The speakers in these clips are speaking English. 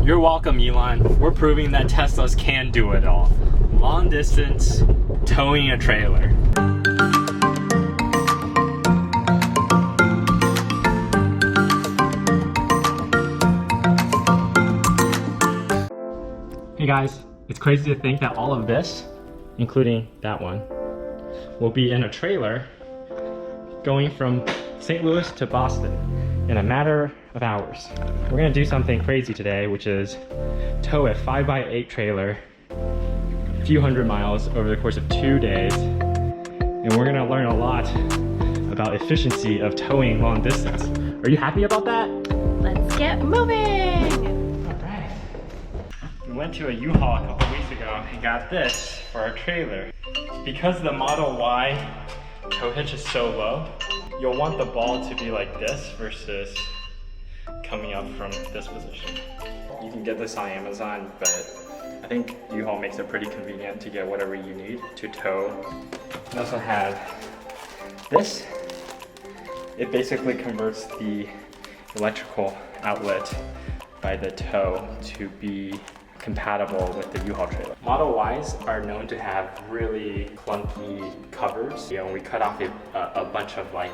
You're welcome, Elon. We're proving that Teslas can do it all. Long distance, towing a trailer. Hey guys, it's crazy to think that all of this, including that one, will be in a trailer going from St. Louis to Boston in a matter of hours. We're gonna do something crazy today, which is tow a 5x8 trailer a few hundred miles over the course of 2 days. And we're gonna learn a lot about efficiency of towing long distance. Are you happy about that? Let's get moving! We went to a U-Haul a couple weeks ago and got this for our trailer. Because the Model Y tow hitch is so low, you'll want the ball to be like this versus coming up from this position. You can get this on Amazon, but I think U-Haul makes it pretty convenient to get whatever you need to tow. We also have this. It basically converts the electrical outlet by the tow to be compatible with the U-Haul trailer. Model Ys are known to have really clunky covers. You know, we cut off a bunch of like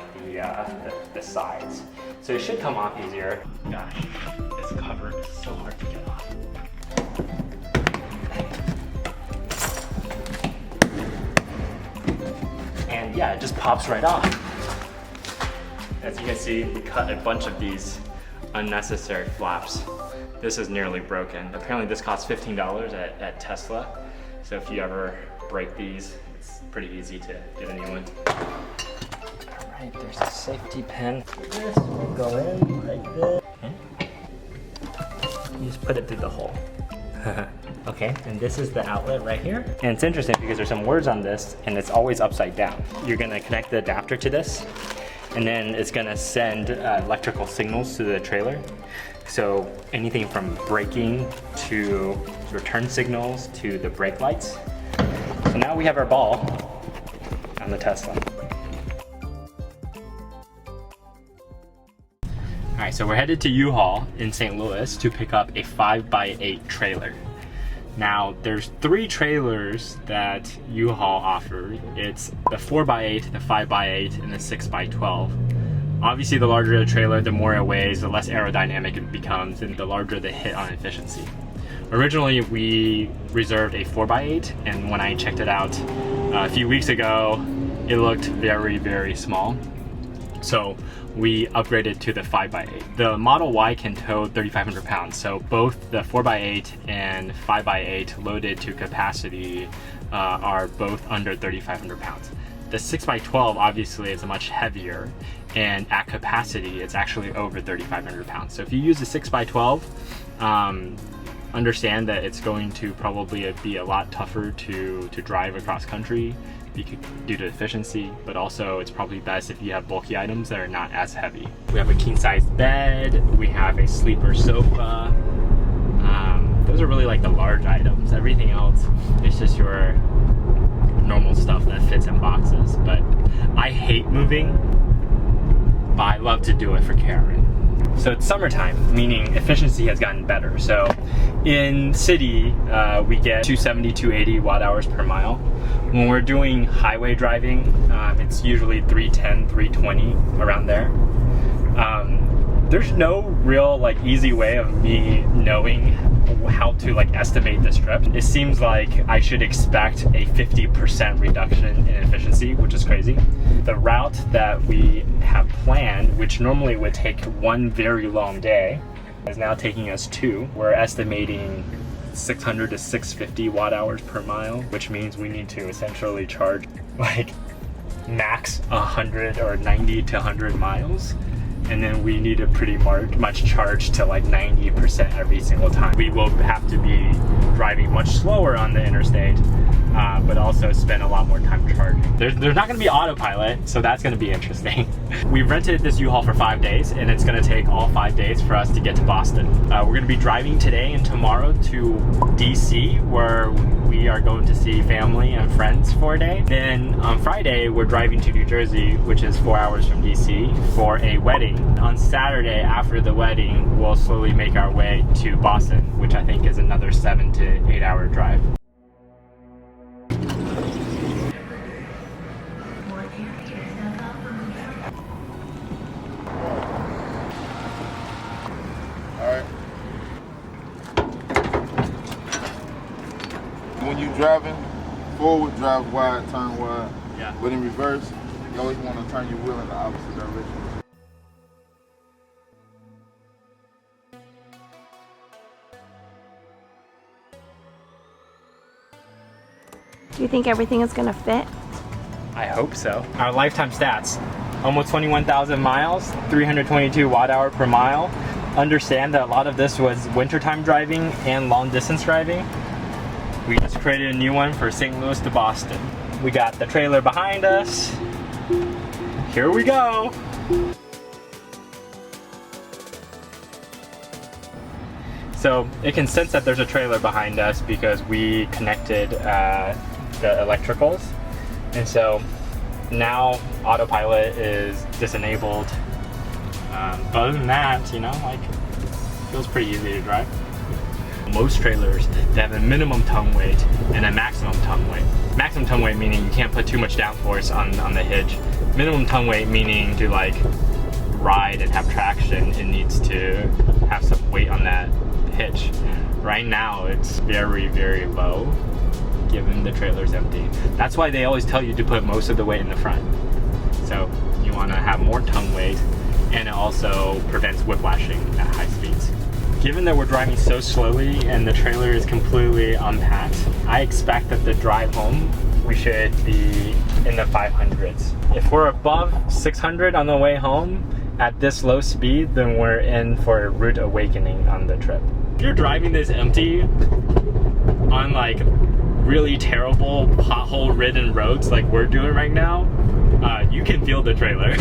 the sides. So it should come off easier. Gosh, this cover is so hard to get off. And yeah, it just pops right off. As you can see, we cut a bunch of these unnecessary flaps. This is nearly broken. Apparently this costs $15 at Tesla. So if you ever break these, it's pretty easy to get a new one. All right, there's a safety pin. This will go in like this. Okay. You just put it through the hole. Okay, and this is the outlet right here. And it's interesting because there's some words on this and it's always upside down. You're gonna connect the adapter to this and then it's gonna send electrical signals to the trailer. So anything from braking to return signals to the brake lights. So now we have our ball on the Tesla. All right, so we're headed to U-Haul in St. Louis to pick up a 5x8 trailer. Now, there's 3 trailers that U-Haul offers. It's the 4x8, the 5x8, and the 6x12. Obviously, the larger the trailer, the more it weighs, the less aerodynamic it becomes, and the larger the hit on efficiency. Originally, we reserved a 4x8, and when I checked it out a few weeks ago, it looked very, very small. So we upgraded to the 5x8. The Model Y can tow 3,500 pounds, so both the 4x8 and 5x8 loaded to capacity are both under 3,500 pounds. The 6x12 obviously is much heavier, and at capacity it's actually over 3,500 pounds. So if you use the 6x12, understand that it's going to probably be a lot tougher to drive across country due to efficiency, but also it's probably best if you have bulky items that are not as heavy. We have a king-sized bed, we have a sleeper sofa. Those are really like the large items. Everything else is just your normal stuff that fits in boxes. But I hate moving, but I love to do it for Karen. So it's summertime, meaning efficiency has gotten better. So in city, we get 270, 280 watt hours per mile. When we're doing highway driving, it's usually 310, 320, around there. There's no real like easy way of me knowing how to like estimate this trip. It seems like I should expect a 50% reduction in efficiency, which is crazy. The route that we have planned, which normally would take 1 very long day, is now taking us 2. We're estimating 600 to 650 watt hours per mile, which means we need to essentially charge like max 100 or 90 to 100 miles. And then we need to pretty much charge to like 90% every single time. We will have to be driving much slower on the interstate, but also spend a lot more time charging. There's not going to be autopilot, so that's going to be interesting. We rented this U-Haul for 5 days, and it's going to take all 5 days for us to get to Boston. We're going to be driving today and tomorrow to DC, where we are going to see family and friends for a day. Then on Friday, we're driving to New Jersey, which is 4 hours from DC, for a wedding. On Saturday, after the wedding, we'll slowly make our way to Boston, which I think is another 7 to 8 hour drive. When you're driving forward, drive wide, turn wide. Yeah. But in reverse, you always want to turn your wheel in the opposite direction. Do you think everything is gonna fit? I hope so. Our lifetime stats: almost 21,000 miles, 322 watt-hour per mile. Understand that a lot of this was wintertime driving and long distance driving. We just created a new one for St. Louis to Boston. We got the trailer behind us. Here we go. So it can sense that there's a trailer behind us because we connected the electricals. And so now autopilot is disenabled. But other than that, you know, like, feels pretty easy to drive. Most trailers, they have a minimum tongue weight and a maximum tongue weight. Maximum tongue weight meaning you can't put too much downforce on the hitch. Minimum tongue weight meaning to like ride and have traction, it needs to have some weight on that hitch. Right now it's very, very low given the trailer's empty. That's why they always tell you to put most of the weight in the front. So you want to have more tongue weight, and it also prevents whiplashing at high speeds. Given that we're driving so slowly and the trailer is completely unpacked, I expect that the drive home, we should be in the 500s. If we're above 600 on the way home at this low speed, then we're in for a rude awakening on the trip. If you're driving this empty on like really terrible pothole-ridden roads like we're doing right now, you can feel the trailer.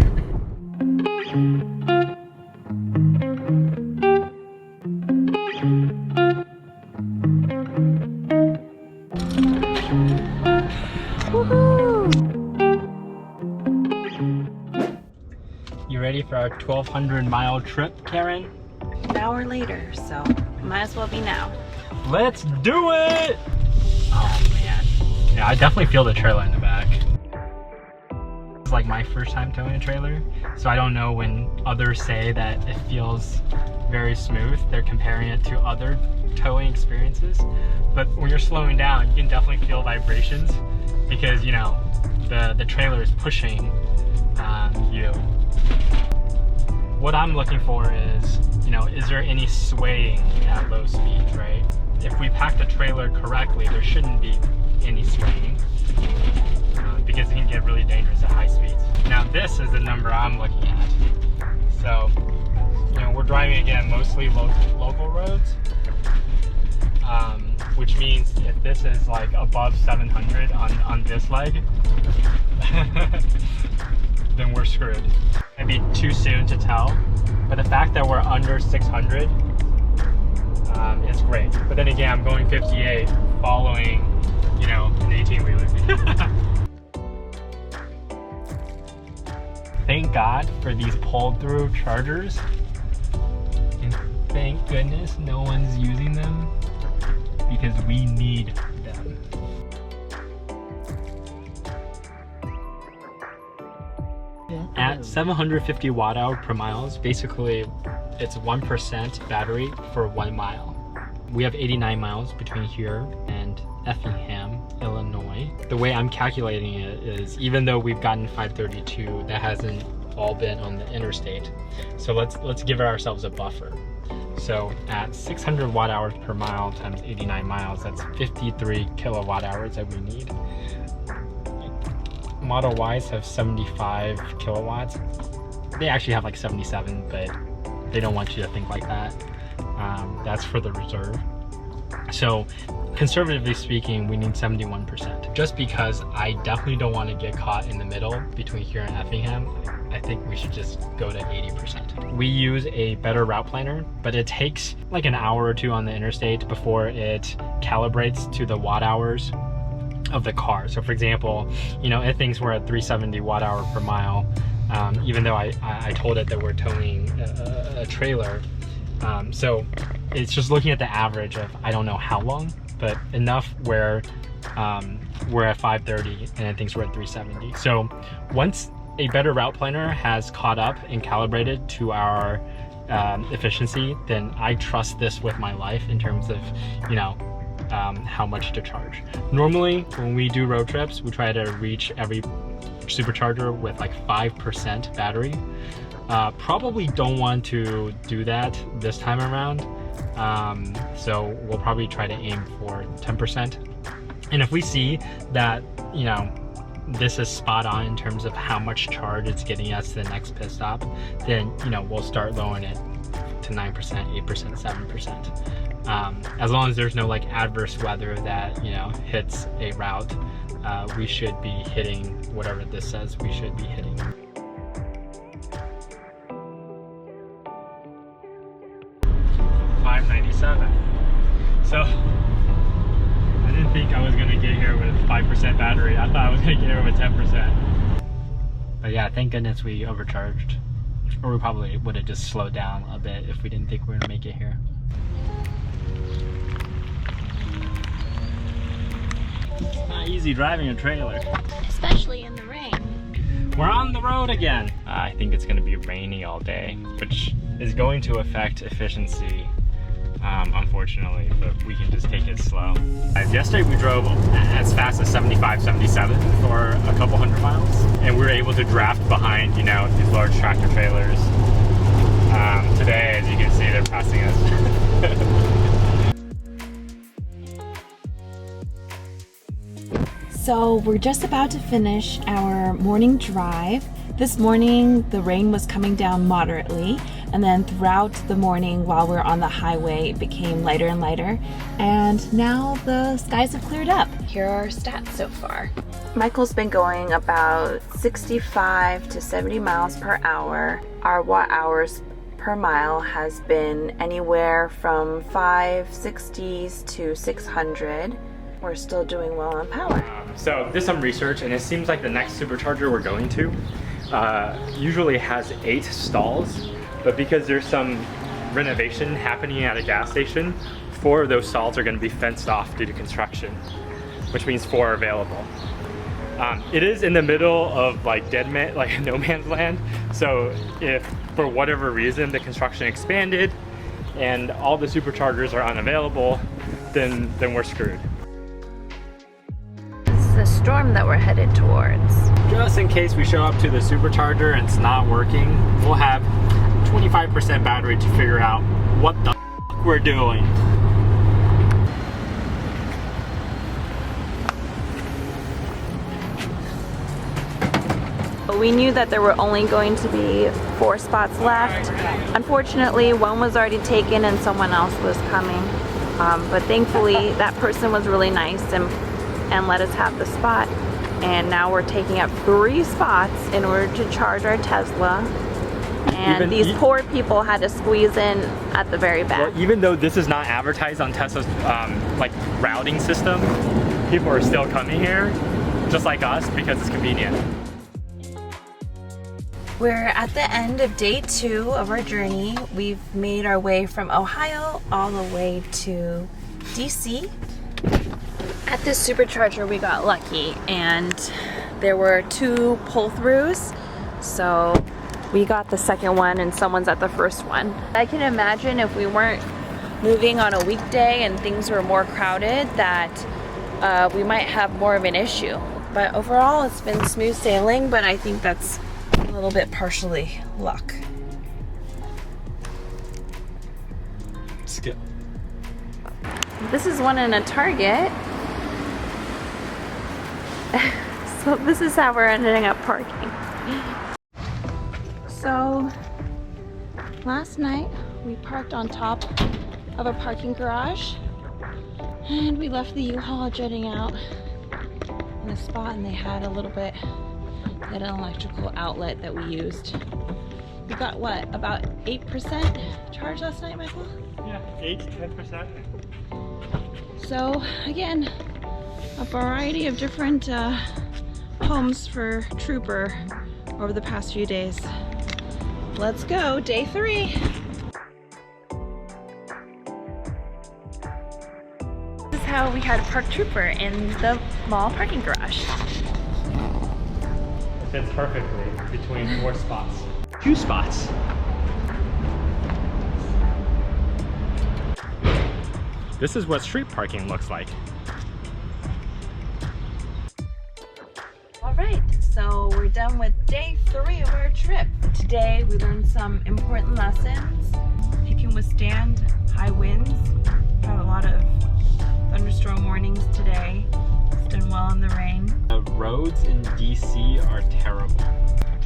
You ready for our 1,200 mile trip, Karen? An hour later, so might as well be now. Let's do it! Oh man. Yeah, I definitely feel the trailer in the back. It's like my first time towing a trailer, so I don't know when others say that it feels very smooth. They're comparing it to other towing experiences. But when you're slowing down, you can definitely feel vibrations because, you know, the trailer is pushing you. What I'm looking for is, you know, is there any swaying at low speeds, right? If we pack the trailer correctly, there shouldn't be any swaying because it can get really dangerous at high speeds. Now this is the number I'm looking at. So, you know, we're driving again mostly local roads, which means if this is like above 700 on this leg, then we're screwed. It'd be too soon to tell, but the fact that we're under 600 is great. But then again, I'm going 58 following, you know, an 18-wheeler. Thank God for these pulled-through chargers, and thank goodness no one's using them because we need them. At 750 watt-hour per mile, basically it's 1% battery for 1 mile. We have 89 miles between here and Effingham, Illinois. The way I'm calculating it is, even though we've gotten 532, that hasn't all been on the interstate. So let's give ourselves a buffer. So at 600 watt hours per mile times 89 miles, that's 53 kilowatt hours that we need. Model Ys have 75 kilowatts. They actually have like 77, but they don't want you to think like that. That's for the reserve. So conservatively speaking, we need 71%. Just because I definitely don't want to get caught in the middle between here and Effingham, I think we should just go to 80%. We use a better route planner, but it takes like an hour or two on the interstate before it calibrates to the watt hours of the car. So for example, you know, it thinks we're at 370 watt hour per mile, even though I told it that we're towing a trailer. So it's just looking at the average of, I don't know how long, but enough where we're at 530 and it thinks we're at 370. So once a better route planner has caught up and calibrated to our efficiency, then I trust this with my life in terms of, you know, how much to charge. Normally, when we do road trips, we try to reach every supercharger with like 5% battery. Probably don't want to do that this time around. So we'll probably try to aim for 10%. And if we see that, you know, this is spot on in terms of how much charge it's getting us to the next pit stop, then, you know, we'll start lowering it to 9%, 8%, 7%. As long as there's no like adverse weather that, you know, hits a route, we should be hitting whatever this says we should be hitting. So I didn't think I was gonna get here with 5% battery. I thought I was gonna get here with 10%. But yeah, thank goodness we overcharged. Or we probably would have just slowed down a bit if we didn't think we were gonna make it here. It's not easy driving a trailer. Especially in the rain. We're on the road again. I think it's gonna be rainy all day, which is going to affect efficiency, unfortunately, but we can just take it slow. Yesterday we drove as fast as 75, 77 for a couple hundred miles, and we were able to draft behind, you know, these large tractor trailers. Today, as you can see, they're passing us. So we're just about to finish our morning drive. This morning the rain was coming down moderately, and then throughout the morning while we're on the highway it became lighter and lighter, and now the skies have cleared up. Here are our stats so far. Michael's been going about 65 to 70 miles per hour. Our watt hours per mile has been anywhere from 560s to 600. We're still doing well on power. So did some research, and it seems like the next supercharger we're going to usually has 8 stalls, but because there's some renovation happening at a gas station, 4 of those stalls are going to be fenced off due to construction, which means 4 are available. It is in the middle of like no man's land, so if for whatever reason the construction expanded and all the superchargers are unavailable, then we're screwed. The storm that we're headed towards. Just in case we show up to the supercharger and it's not working, we'll have 25% battery to figure out what the f we're doing. We knew that there were only going to be 4 spots left. Unfortunately, one was already taken and someone else was coming. But thankfully, that person was really nice and let us have the spot. And now we're taking up 3 spots in order to charge our Tesla. And these poor people had to squeeze in at the very back. Well, even though this is not advertised on Tesla's like routing system, people are still coming here, just like us, because it's convenient. We're at the end of day 2 of our journey. We've made our way from Ohio all the way to DC. At this supercharger we got lucky, and there were 2 pull-throughs, so we got the second one and someone's at the first one. I can imagine if we weren't moving on a weekday and things were more crowded that we might have more of an issue. But overall it's been smooth sailing, but I think that's a little bit partially luck. Skip. This is one in a Target. So this is how we're ending up parking. So last night we parked on top of a parking garage, And we left the U-Haul jetting out in a spot, and they had a little bit, they had an electrical outlet that we used. We got what, about 8% charge last night, Michael? Yeah, 8-10%. So again, a variety of different homes for Trooper over the past few days. Let's go, day 3. This is how we had to park Trooper in the mall parking garage. It fits perfectly between 4 spots. 2 spots. This is what street parking looks like. All right, so we're done with day 3 of our trip. Today we learned some important lessons. You can withstand high winds. We have a lot of thunderstorm warnings today. It's done well in the rain. The roads in DC are terrible.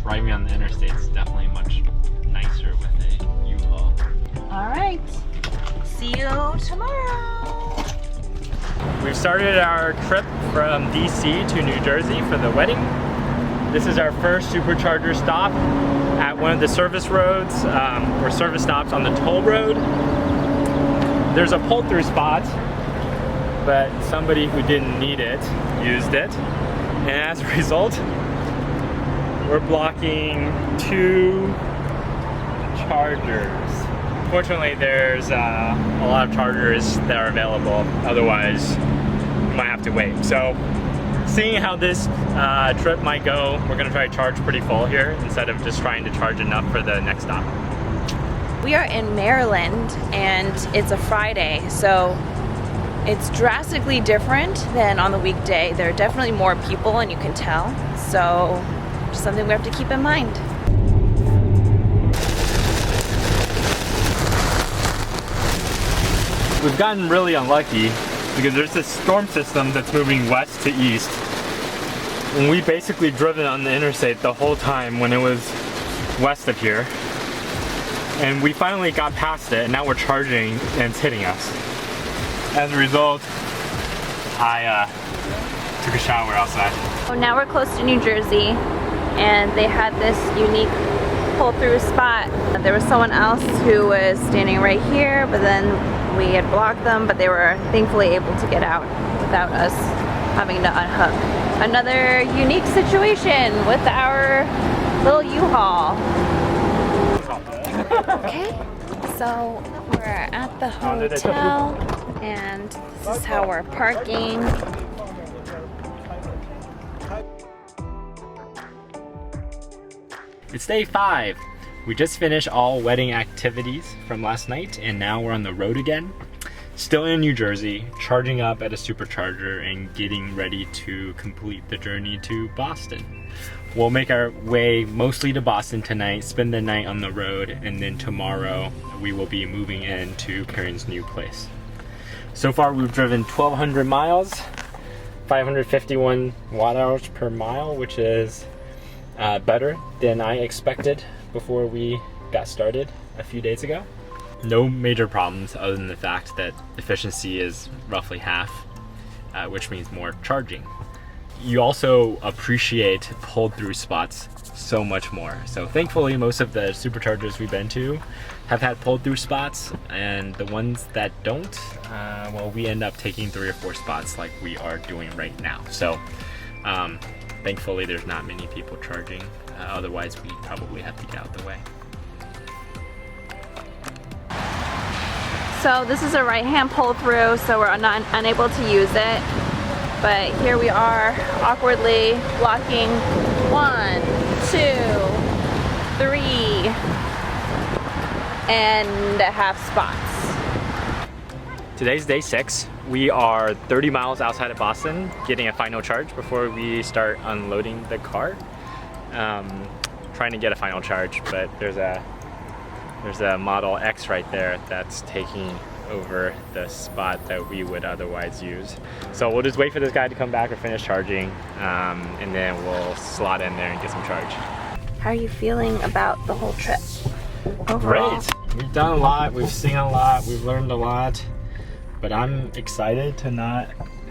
Driving on the interstate is definitely much nicer with a U-Haul. All right, see you tomorrow. We've started our trip from DC to New Jersey for the wedding. This is our first supercharger stop at one of the service roads, or service stops on the toll road. There's a pull-through spot, but somebody who didn't need it used it. And as a result, we're blocking 2 chargers. Fortunately, there's a lot of chargers that are available. Otherwise, we might have to wait. So, seeing how this trip might go, we're gonna try to charge pretty full here instead of just trying to charge enough for the next stop. We are in Maryland and it's a Friday, so it's drastically different than on the weekday. There are definitely more people and you can tell. So, just something we have to keep in mind. We've gotten really unlucky because there's this storm system that's moving west to east. And we basically driven on the interstate the whole time when it was west of here. And we finally got past it and now we're charging and it's hitting us. As a result, I took a shower outside. So now we're close to New Jersey and they had this unique pull-through spot. There was someone else who was standing right here, but then we had blocked them, but they were thankfully able to get out without us having to unhook. Another unique situation with our little U-Haul. Okay, so we're at the hotel and this is how we're parking. It's day 5. We just finished all wedding activities from last night and now we're on the road again. Still in New Jersey, charging up at a supercharger and getting ready to complete the journey to Boston. We'll make our way mostly to Boston tonight, spend the night on the road, and then tomorrow we will be moving into Karen's new place. So far we've driven 1,200 miles, 551 watt hours per mile, which is better than I expected before we got started a few days ago. No major problems other than the fact that efficiency is roughly half, which means more charging. You also appreciate pulled-through spots so much more. So thankfully, most of the superchargers we've been to have had pulled-through spots, and the ones that don't, well, we end up taking 3 or 4 spots like we are doing right now. So thankfully, there's not many people charging. Otherwise, we probably have to get out the way. So this is a right-hand pull-through, so we're unable to use it. But here we are, awkwardly blocking 1, 2, 3 and a half spots. Today's day 6. We are 30 miles outside of Boston, getting a final charge before we start unloading the car. Trying to get a final charge, but there's a Model X right there that's taking over the spot that we would otherwise use. So we'll just wait for this guy to come back or finish charging, and then we'll slot in there and get some charge. How are you feeling about the whole trip overall? Great. We've done a lot, we've seen a lot, we've learned a lot, but I'm excited to not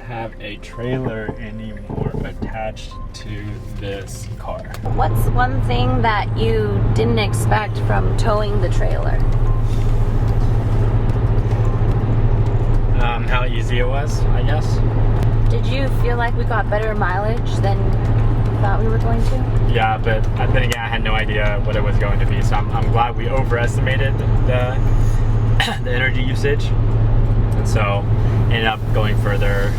have a trailer anymore attached to this car. What's one thing that you didn't expect from towing the trailer? How easy it was, I guess. Did you feel like we got better mileage than you thought we were going to? Yeah, but then again, I had no idea what it was going to be, so I'm glad we overestimated the energy usage, and so ended up going further,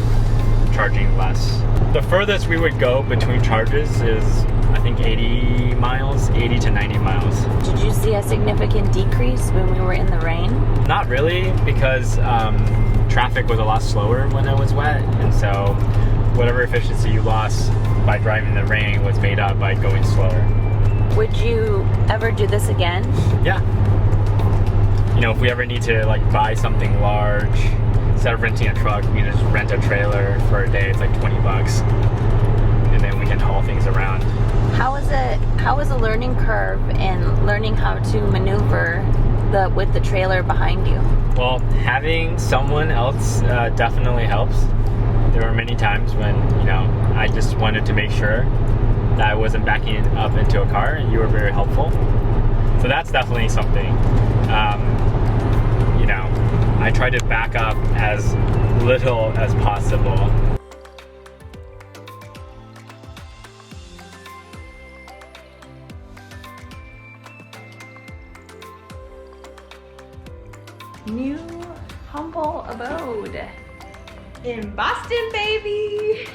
charging less. The furthest we would go between charges is, I think, 80 miles, 80 to 90 miles. Did you see a significant decrease when we were in the rain? Not really, because traffic was a lot slower when it was wet, and so whatever efficiency you lost by driving in the rain was made up by going slower. Would you ever do this again? Yeah. You know, if we ever need to like buy something large, instead of renting a truck, we can just rent a trailer for a day. It's like $20, and then we can haul things around. How was the learning curve in learning how to maneuver with the trailer behind you? Well, having someone else definitely helps. There were many times when, you know, I just wanted to make sure that I wasn't backing up into a car, and you were very helpful. So that's definitely something. You know, I try to back up as little as possible. New humble abode in Boston, baby!